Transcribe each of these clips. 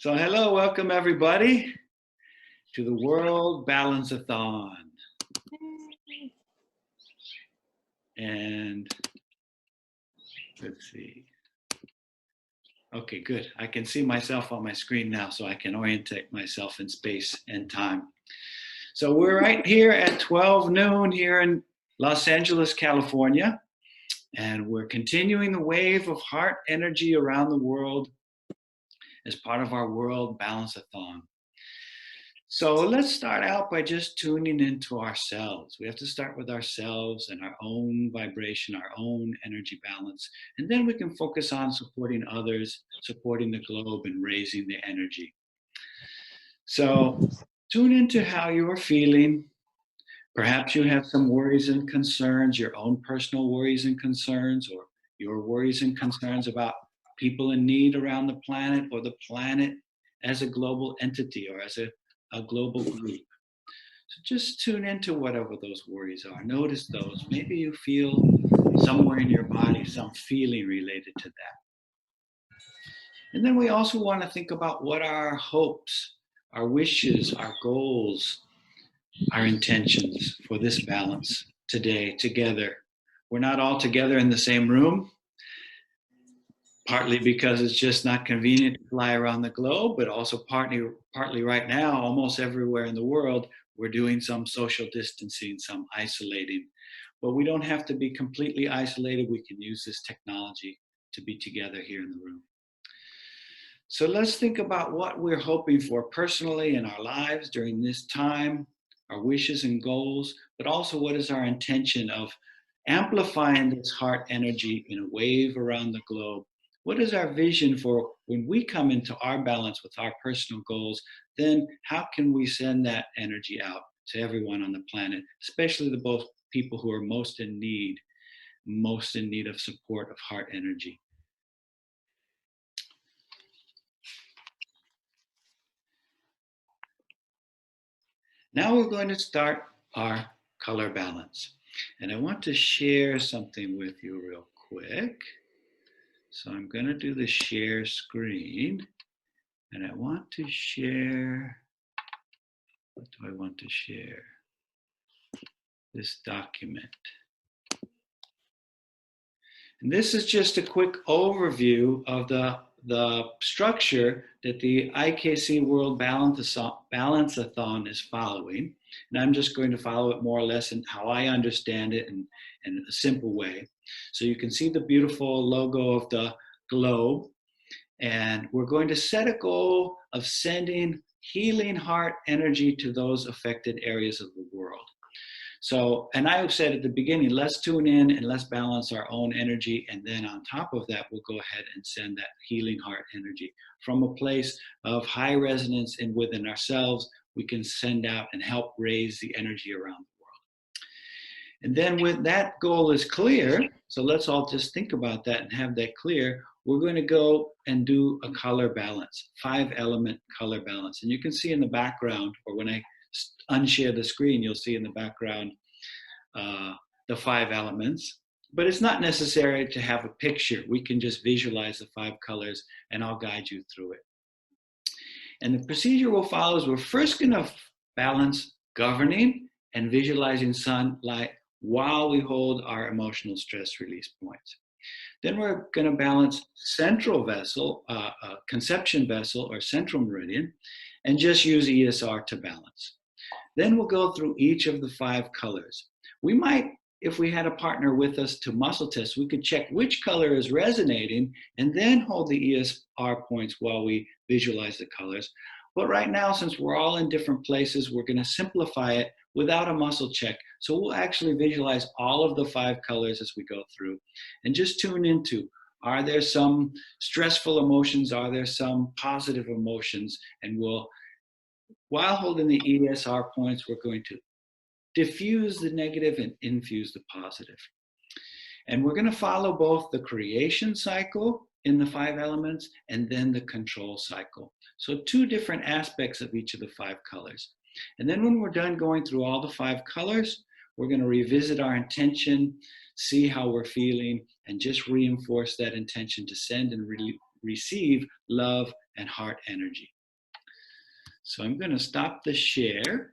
So hello, welcome everybody to the World Balancathon. And let's see. Okay, good. I can see myself on my screen now, so I can orientate myself in space and time. So we're right here at 12 noon here in Los Angeles, California. And we're continuing the wave of heart energy around the world as part of our World Balancathon. So let's start out by just tuning into ourselves. We have to start with ourselves and our own vibration, our own energy balance. And then we can focus on supporting others, supporting the globe, and raising the energy. So tune into how you are feeling. Perhaps you have some worries and concerns, your own personal worries and concerns, or your worries and concerns about people in need around the planet, or the planet as a global entity, or as a global group. So just tune into whatever those worries are. Notice those. Maybe you feel somewhere in your body some feeling related to that. And then we also want to think about what are our hopes, our wishes, our goals, our intentions for this balance today together. We're not all together in the same room, partly because it's just not convenient to fly around the globe, but also partly right now, almost everywhere in the world, we're doing some social distancing, some isolating. But we don't have to be completely isolated. We can use this technology to be together here in the room. So let's think about what we're hoping for personally in our lives during this time, our wishes and goals, but also what is our intention of amplifying this heart energy in a wave around the globe. What is our vision for when we come into our balance with our personal goals? Then how can we send that energy out to everyone on the planet, especially the both people who are most in need of support of heart energy? Now we're going to start our color balance. And I want to share something with you real quick. So I'm going to do the share screen. And I want to share, what do I want to share? This document. And this is just a quick overview of the structure that the IKC World Balancathon is following. And I'm just going to follow it more or less in how I understand it in a simple way. So you can see the beautiful logo of the globe. And we're going to set a goal of sending healing heart energy to those affected areas of the world. So, and I said at the beginning, let's tune in and let's balance our own energy. And then on top of that, we'll go ahead and send that healing heart energy from a place of high resonance and within ourselves. We can send out and help raise the energy around the world. And then when that goal is clear, so let's all just think about that and have that clear, we're going to go and do a color balance, 5-element color balance. And you can see in the background, or when I unshare the screen, you'll see in the background the 5 elements. But it's not necessary to have a picture. We can just visualize the 5 colors, and I'll guide you through it. And the procedure we'll follow is we're first going to balance governing and visualizing sunlight while we hold our emotional stress release points. Then we're going to balance central vessel, conception vessel, or central meridian, and just use ESR to balance. Then we'll go through each of the 5 colors. We might, if we had a partner with us to muscle test, we could check which color is resonating and then hold the ESR points while we visualize the colors. But right now, since we're all in different places, we're going to simplify it without a muscle check. So we'll actually visualize all of the 5 colors as we go through and just tune into, are there some stressful emotions? Are there some positive emotions? And we'll, while holding the ESR points, we're going to diffuse the negative and infuse the positive. And we're going to follow both the creation cycle in the 5 elements and then the control cycle. So 2 different aspects of each of the 5 colors. And then when we're done going through all the 5 colors, we're going to revisit our intention, see how we're feeling, and just reinforce that intention to send and receive love and heart energy. So I'm going to stop the share,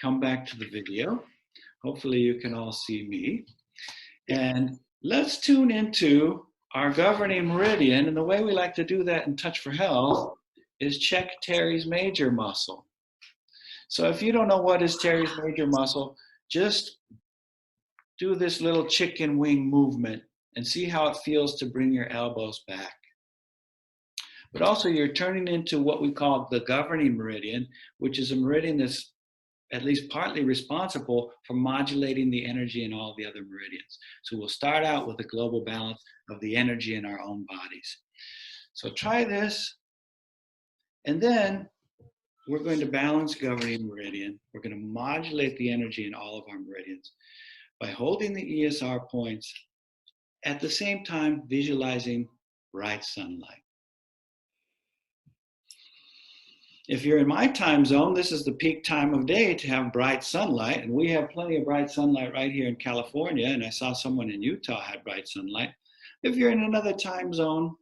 come back to the video. Hopefully you can all see me. And let's tune into our governing meridian. And the way we like to do that in Touch for Health is check Thie's major muscle. So if you don't know what is Thie's major muscle, just do this little chicken wing movement and see how it feels to bring your elbows back. But also you're turning into what we call the governing meridian, which is a meridian that's at least partly responsible for modulating the energy in all the other meridians. So we'll start out with a global balance of the energy in our own bodies. So try this, and then we're going to balance governing meridian. We're going to modulate the energy in all of our meridians by holding the ESR points, at the same time visualizing bright sunlight. If you're in my time zone, this is the peak time of day to have bright sunlight, and we have plenty of bright sunlight right here in California, and I saw someone in Utah had bright sunlight. If you're in another time zone,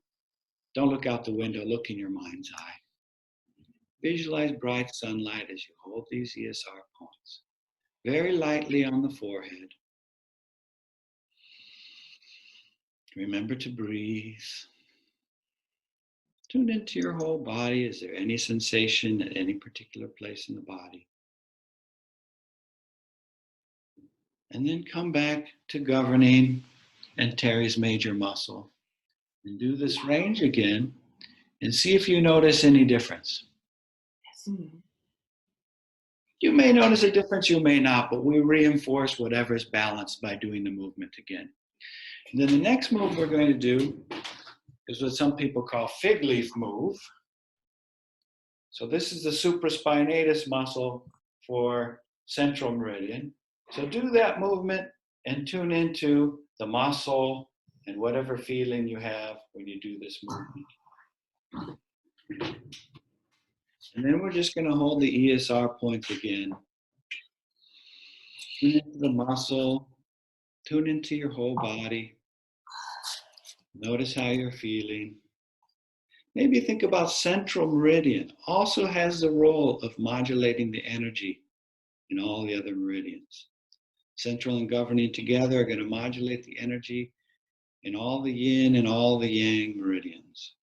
don't look out the window, look in your mind's eye. Visualize bright sunlight as you hold these ESR points, very lightly on the forehead. Remember to breathe. Tune into your whole body. Is there any sensation at any particular place in the body? And then come back to governing and Thie's major muscle. And do this range again and see if you notice any difference. Yes. You may notice a difference, you may not, but we reinforce whatever is balanced by doing the movement again. And then the next move we're going to do is what some people call fig leaf move. So this is the supraspinatus muscle for central meridian. So do that movement and tune into the muscle and whatever feeling you have when you do this movement. And then we're just going to hold the ESR points again. Tune into the muscle, tune into your whole body. Notice how you're feeling. Maybe think about central meridian. Also has the role of modulating the energy in all the other meridians. Central and governing together are going to modulate the energy in all the yin and all the yang meridians.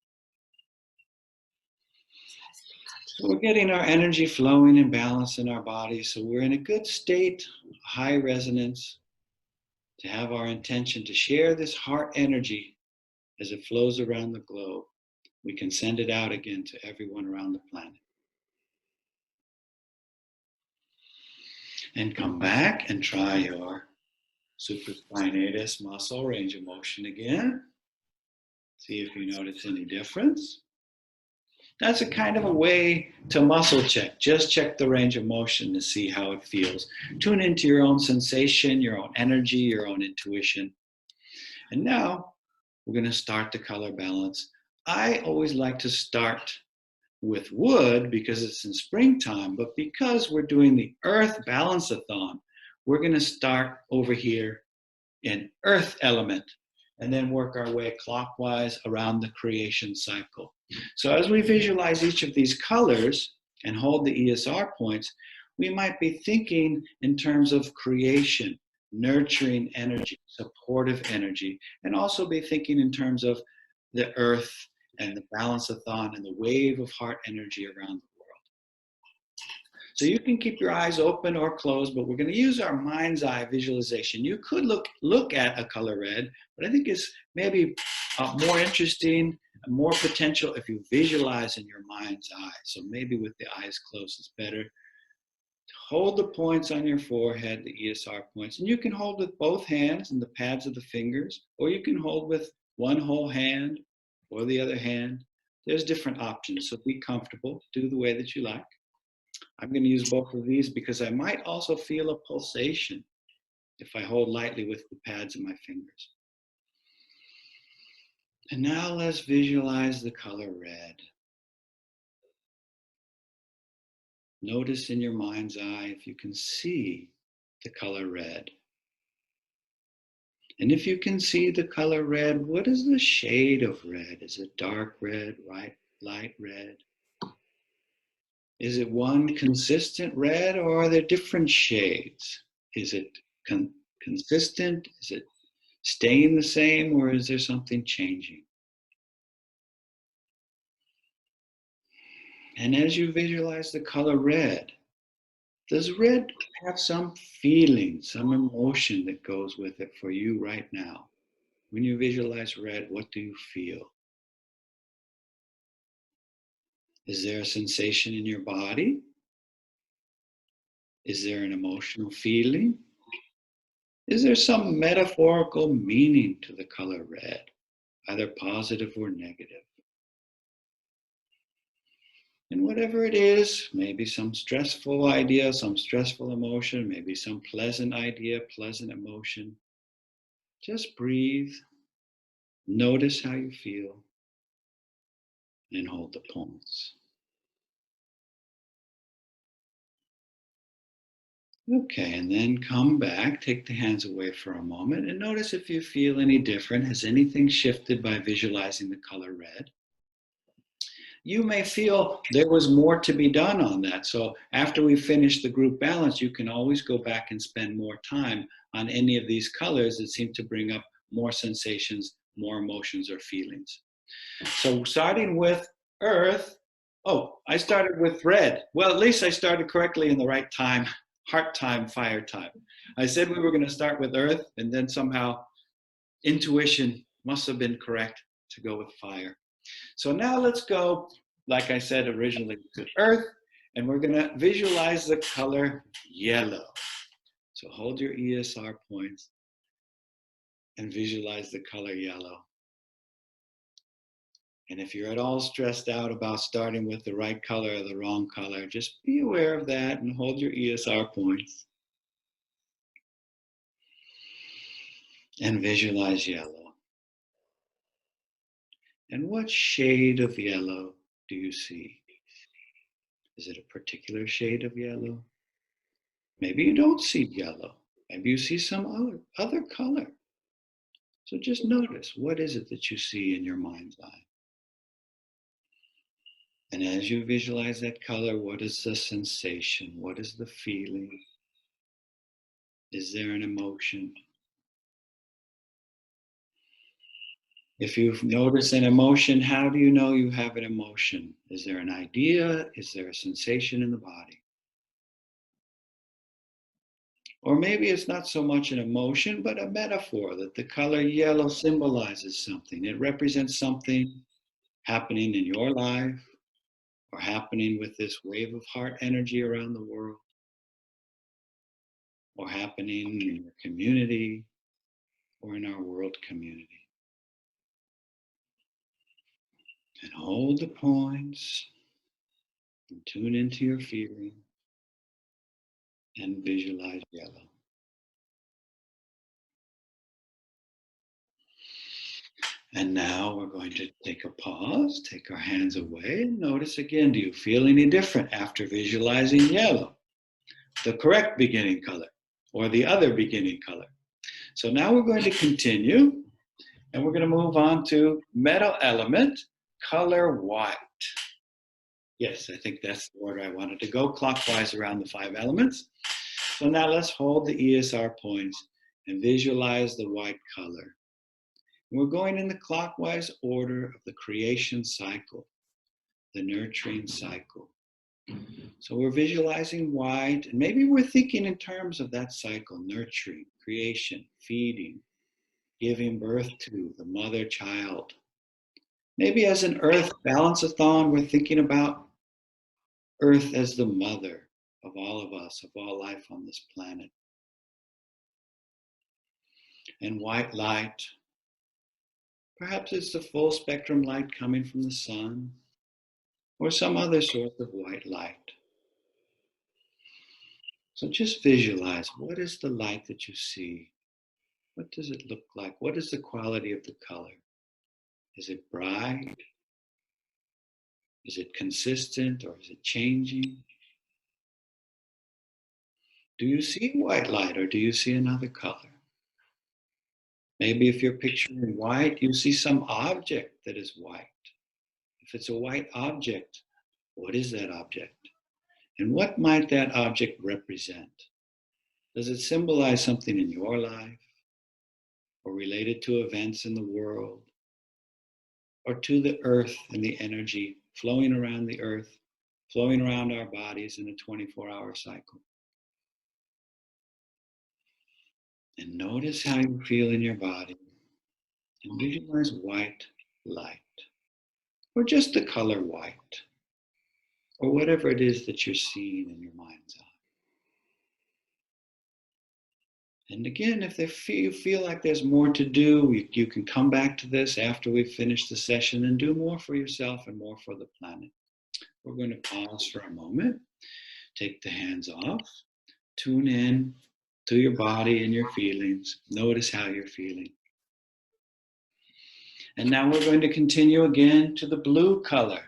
So we're getting our energy flowing and balanced in our body, so we're in a good state, high resonance, to have our intention to share this heart energy as it flows around the globe. We can send it out again to everyone around the planet. And come back and try your supraspinatus muscle range of motion again. See if you notice any difference. That's a kind of a way to muscle check. Just check the range of motion to see how it feels. Tune into your own sensation, your own energy, your own intuition. And now we're going to start the color balance. I always like to start with wood because it's in springtime, but because we're doing the Earth Balancathon, we're going to start over here in Earth element and then work our way clockwise around the creation cycle. So as we visualize each of these colors and hold the ESR points, we might be thinking in terms of creation, nurturing energy, supportive energy, and also be thinking in terms of the earth and the balanceathon and the wave of heart energy around the world. So you can keep your eyes open or closed, but we're going to use our mind's eye visualization. You could look at a color red, but I think it's maybe more interesting and more potential if you visualize in your mind's eye. So maybe with the eyes closed, it's better. Hold the points on your forehead, the ESR points, and you can hold with both hands and the pads of the fingers, or you can hold with one whole hand or the other hand. There's different options, so be comfortable, do the way that you like. I'm going to use both of these because I might also feel a pulsation if I hold lightly with the pads of my fingers. And now let's visualize the color red. Notice in your mind's eye if you can see the color red. And if you can see the color red, what is the shade of red? Is it dark red, light red? Is it one consistent red, or are there different shades? Is it consistent? Is it staying the same, or is there something changing? And as you visualize the color red, does red have some feeling, some emotion that goes with it for you right now? When you visualize red, what do you feel? Is there a sensation in your body? Is there an emotional feeling? Is there some metaphorical meaning to the color red, either positive or negative? And whatever it is, maybe some stressful idea, some stressful emotion, maybe some pleasant idea, pleasant emotion. Just breathe, notice how you feel, and hold the pulse. Okay, and then come back, take the hands away for a moment, and notice if you feel any different. Has anything shifted by visualizing the color red? You may feel there was more to be done on that. So after we finish the group balance, you can always go back and spend more time on any of these colors that seem to bring up more sensations, more emotions or feelings. So starting with earth, oh, I started with red. Well, at least I started correctly in the right time, heart time, fire time. I said we were going to start with earth, and then somehow intuition must have been correct to go with fire. So now let's go, like I said originally, to earth, and we're going to visualize the color yellow. So hold your ESR points and visualize the color yellow. And if you're at all stressed out about starting with the right color or the wrong color, just be aware of that and hold your ESR points and visualize yellow. And what shade of yellow do you see? Is it a particular shade of yellow? Maybe you don't see yellow. Maybe you see some other color. So just notice, what is it that you see in your mind's eye? And as you visualize that color, what is the sensation? What is the feeling? Is there an emotion? If you've noticed an emotion, how do you know you have an emotion? Is there an idea? Is there a sensation in the body? Or maybe it's not so much an emotion, but a metaphor that the color yellow symbolizes something. It represents something happening in your life or happening with this wave of heart energy around the world or happening in your community or in our world community. And hold the points and tune into your feeling and visualize yellow. And now we're going to take a pause, take our hands away, and notice again, do you feel any different after visualizing yellow, the correct beginning color, or the other beginning color? So now we're going to continue, and we're going to move on to metal element, color white. Yes, I think that's the order I wanted to go, clockwise around the 5 elements. So now let's hold the ESR points and visualize the white color. We're going in the clockwise order of the creation cycle, the nurturing cycle. So we're visualizing white, and maybe we're thinking in terms of that cycle, nurturing, creation, feeding, giving birth to the mother child. Maybe as an Earth Balancathon, we're thinking about Earth as the mother of all of us, of all life on this planet. And white light, perhaps it's the full spectrum light coming from the sun or some other source of white light. So just visualize, what is the light that you see? What does it look like? What is the quality of the color? Is it bright? Is it consistent, or is it changing? Do you see white light, or do you see another color? Maybe if you're picturing white, you see some object that is white. If it's a white object, what is that object? And what might that object represent? Does it symbolize something in your life, or related to events in the world, or to the earth and the energy flowing around the earth, flowing around our bodies in a 24-hour cycle? And notice how you feel in your body, and visualize white light, or just the color white, or whatever it is that you're seeing in your mind's eye. And again, if you feel like there's more to do, you can come back to this after we've finished the session and do more for yourself and more for the planet. We're going to pause for a moment, take the hands off, tune in to your body and your feelings. Notice how you're feeling. And now we're going to continue again to the blue color,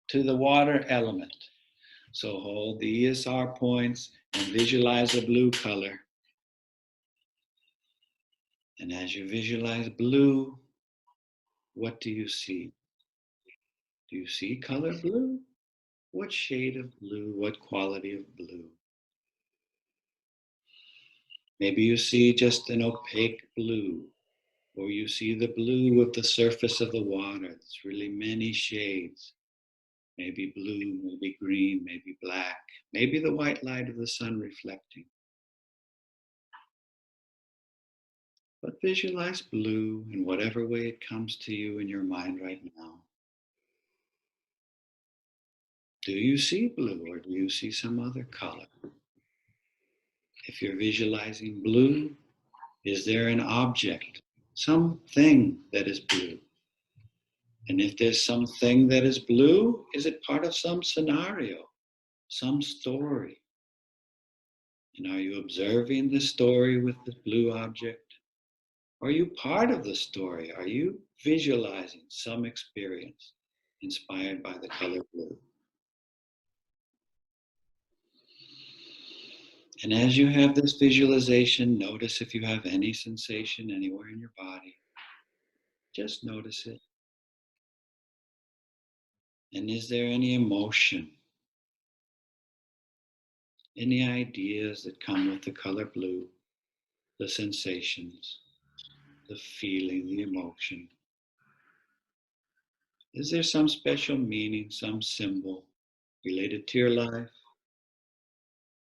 to the water element. So hold the ESR points and visualize a blue color. And as you visualize blue, what do you see? Do you see color blue? What shade of blue? What quality of blue? Maybe you see just an opaque blue, or you see the blue of the surface of the water. It's really many shades. Maybe blue, maybe green, maybe black, maybe the white light of the sun reflecting. But visualize blue in whatever way it comes to you in your mind right now. Do you see blue, or do you see some other color? If you're visualizing blue, is there an object, something that is blue? And if there's something that is blue, is it part of some scenario, some story? And are you observing the story with the blue object? Are you part of the story? Are you visualizing some experience inspired by the color blue? And as you have this visualization, notice if you have any sensation anywhere in your body. Just notice it. And is there any emotion? Any ideas that come with the color blue? The sensations, the feeling, the emotion. Is there some special meaning, some symbol related to your life,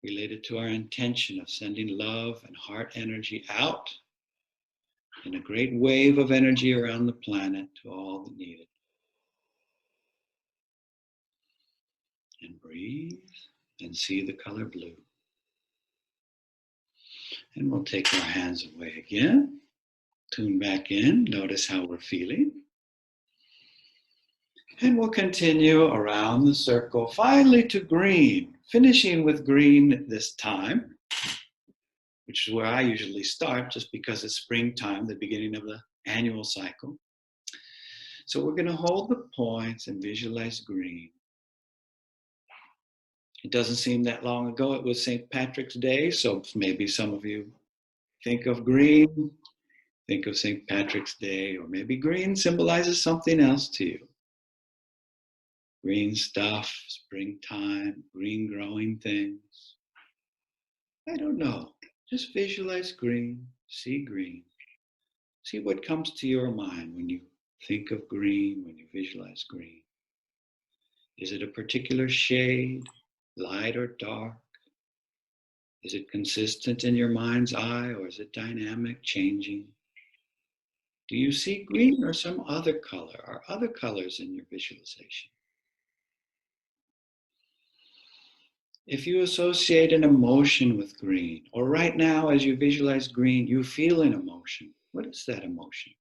related to our intention of sending love and heart energy out in a great wave of energy around the planet to all that need it? And breathe and see the color blue. And we'll take our hands away again. Tune back in. Notice how we're feeling. And we'll continue around the circle, finally to green, finishing with green this time, which is where I usually start just because it's springtime, the beginning of the annual cycle. So we're going to hold the points and visualize green. It doesn't seem that long ago it was St. Patrick's Day, so maybe some of you think of green, think of St. Patrick's Day, or maybe green symbolizes something else to you. Green stuff, springtime, green growing things. I don't know. Just visualize green, see green. See what comes to your mind when you think of green, when you visualize green. Is it a particular shade, light or dark? Is it consistent in your mind's eye, or is it dynamic, changing? Do you see green or some other color? Are other colors in your visualization? If you associate an emotion with green, or right now as you visualize green, you feel an emotion, what is that emotion?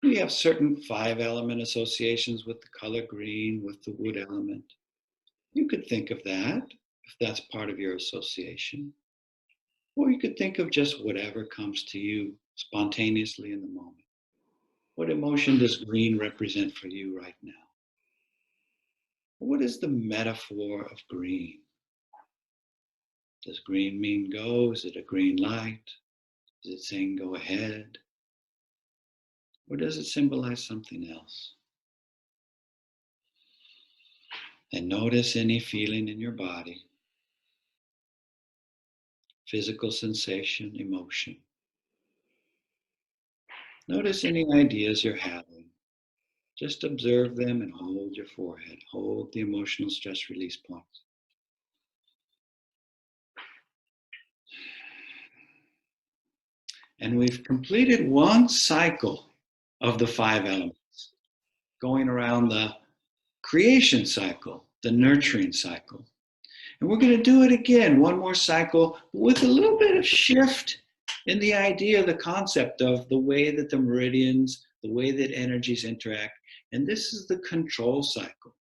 We have certain 5-element associations with the color green, with the wood element. You could think of that if that's part of your association. Or you could think of just whatever comes to you spontaneously in the moment. What emotion does green represent for you right now? What is the metaphor of green? Does green mean go? Is it a green light? Is it saying go ahead? Or does it symbolize something else? And notice any feeling in your body, physical sensation, emotion. Notice any ideas you're having. Just observe them and hold your forehead. Hold the emotional stress release points. And we've completed one cycle of the 5 elements, going around the creation cycle, the nurturing cycle. And we're going to do it again, one more cycle, with a little bit of shift in the idea, the concept of the way that the meridians, the way that energies interact. And this is the control cycle.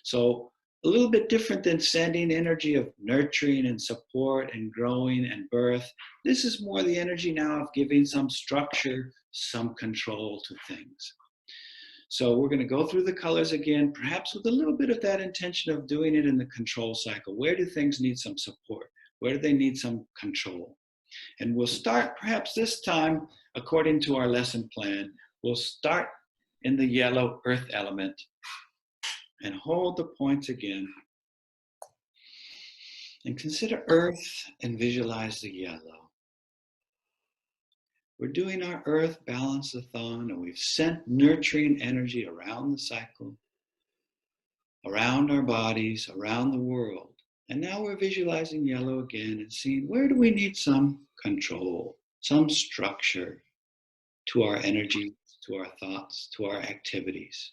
So a little bit different than sending energy of nurturing and support and growing and birth. This is more the energy now of giving some structure, some control to things. So we're going to go through the colors again, perhaps with a little bit of that intention of doing it in the control cycle. Where do things need some support? Where do they need some control? And we'll start perhaps this time, according to our lesson plan, we'll start in the yellow earth element and hold the points again. And consider earth and visualize the yellow. We're doing our Earth Balancathon, and we've sent nurturing energy around the cycle, around our bodies, around the world. And now we're visualizing yellow again and seeing where do we need some control, some structure to our energy, to our thoughts, to our activities.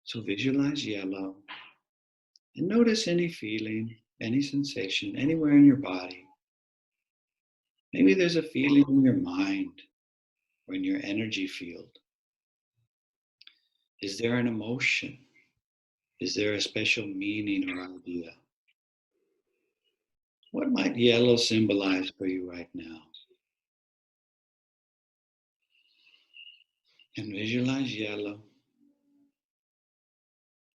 So visualize yellow and notice any feeling, any sensation, anywhere in your body. Maybe there's a feeling in your mind or in your energy field. Is there an emotion? Is there a special meaning or idea? What might yellow symbolize for you right now? And visualize yellow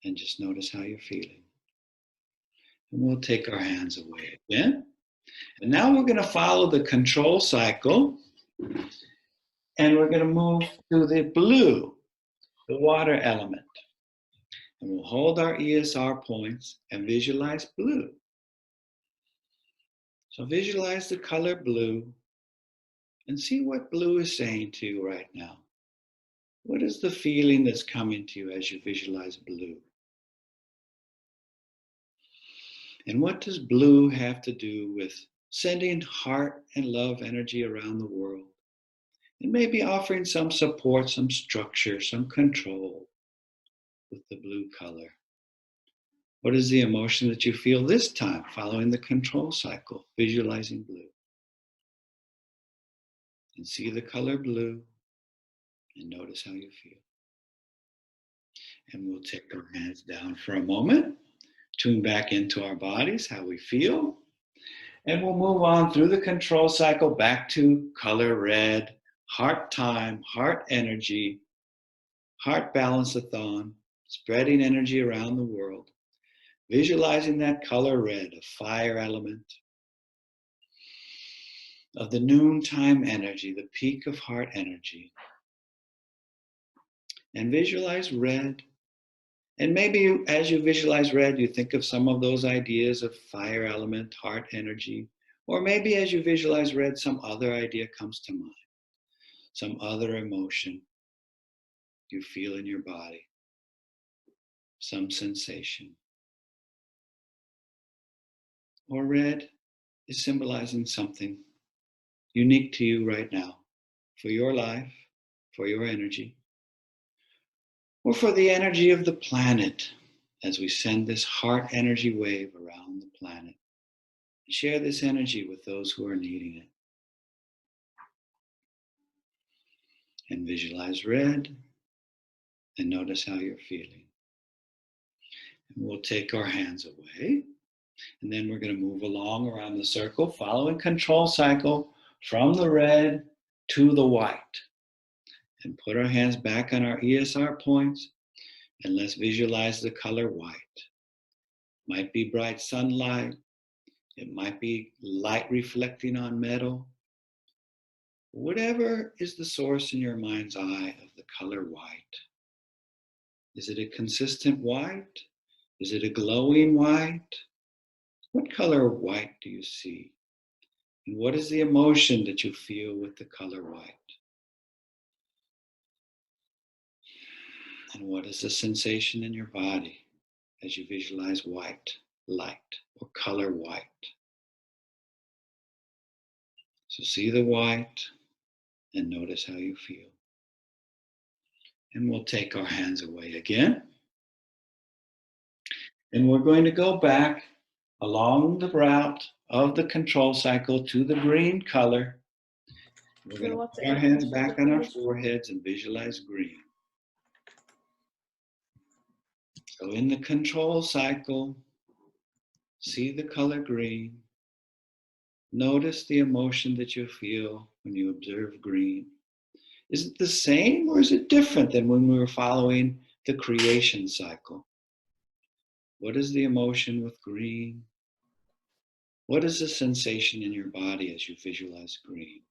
and just notice how you're feeling. And we'll take our hands away again. And now we're going to follow the control cycle. And we're going to move to the blue, the water element. And we'll hold our ESR points and visualize blue. So visualize the color blue and see what blue is saying to you right now. What is the feeling that's coming to you as you visualize blue? And what does blue have to do with sending heart and love energy around the world? And maybe offering some support, some structure, some control with the blue color. What is the emotion that you feel this time following the control cycle, visualizing blue? And see the color blue and notice how you feel. And we'll take our hands down for a moment, tune back into our bodies, how we feel. And we'll move on through the control cycle back to color red, heart time, heart energy, heart balanceathon, spreading energy around the world. Visualizing that color red, a fire element, of the noontime energy, the peak of heart energy. And visualize red. And maybe as you visualize red, you think of some of those ideas of fire element, heart energy. Or maybe as you visualize red, some other idea comes to mind. Some other emotion you feel in your body. Some sensation. Or red is symbolizing something unique to you right now, for your life, for your energy, or for the energy of the planet as we send this heart energy wave around the planet. Share this energy with those who are needing it. And visualize red and notice how you're feeling. And we'll take our hands away. And then we're going to move along around the circle, following control cycle from the red to the white. And put our hands back on our ESR points. And let's visualize the color white. Might be bright sunlight. It might be light reflecting on metal. Whatever is the source in your mind's eye of the color white. Is it a consistent white? Is it a glowing white? What color of white do you see? And what is the emotion that you feel with the color white? And what is the sensation in your body as you visualize white light or color white? So see the white and notice how you feel. And we'll take our hands away again. And we're going to go back along the route of the control cycle to the green color. We're going to put our hands back on our foreheads and visualize green. So in the control cycle, see the color green. Notice the emotion that you feel when you observe green. Is it the same or is it different than when we were following the creation cycle? What is the emotion with green? What is the sensation in your body as you visualize green?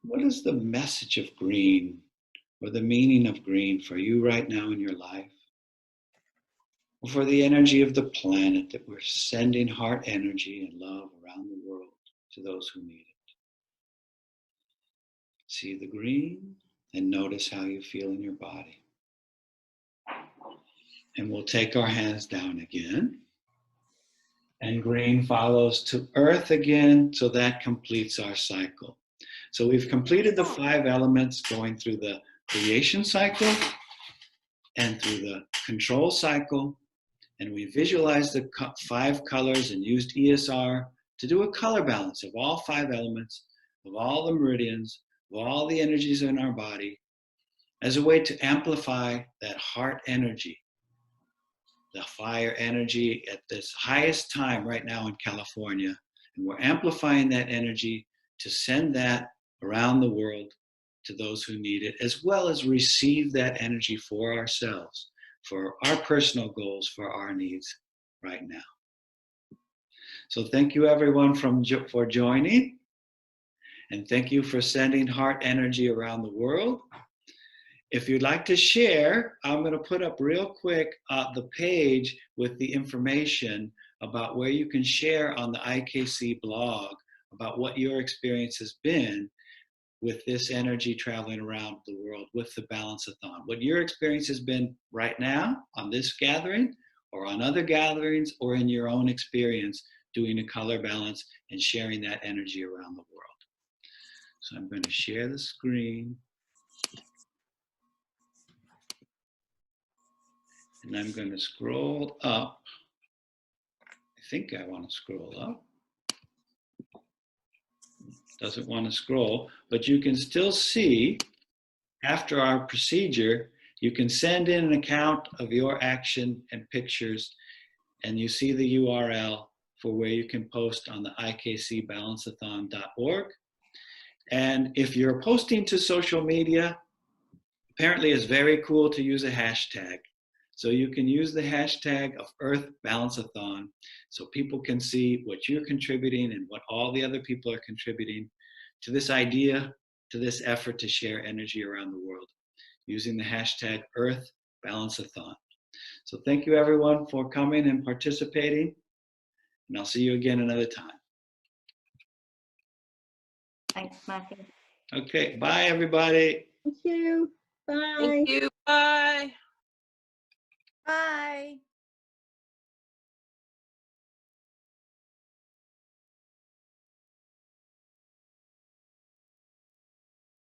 What is the message of green or the meaning of green for you right now in your life? Or for the energy of the planet that we're sending heart energy and love around the world to those who need it. See the green and notice how you feel in your body. And we'll take our hands down again. And green follows to earth again, so that completes our cycle. So we've completed the 5 elements going through the creation cycle and through the control cycle. And we visualized the 5 colors and used ESR to do a color balance of all 5 elements, of all the meridians, of all the energies in our body, as a way to amplify that heart energy, the fire energy at this highest time right now in California. And we're amplifying that energy to send that around the world to those who need it, as well as receive that energy for ourselves, for our personal goals, for our needs right now. So thank you everyone for joining. And thank you for sending heart energy around the world. If you'd like to share, I'm going to put up real quick the page with the information about where you can share on the IKC blog about what your experience has been with this energy traveling around the world with the Balancathon. What your experience has been right now on this gathering or on other gatherings or in your own experience doing a color balance and sharing that energy around the world. So I'm going to share the screen. And I'm going to scroll up. I think I want to scroll up. Doesn't want to scroll, but you can still see after our procedure, you can send in an account of your action and pictures, and you see the URL for where you can post on the ikcbalancathon.org. And if you're posting to social media, apparently it's very cool to use a hashtag. So you can use the hashtag of Earth Balancathon so people can see what you're contributing and what all the other people are contributing to this idea, to this effort to share energy around the world using the hashtag Earth Balancathon. So thank you everyone for coming and participating, and I'll see you again another time. Thanks, Matthew. Okay, bye everybody. Thank you. Bye. Thank you. Bye.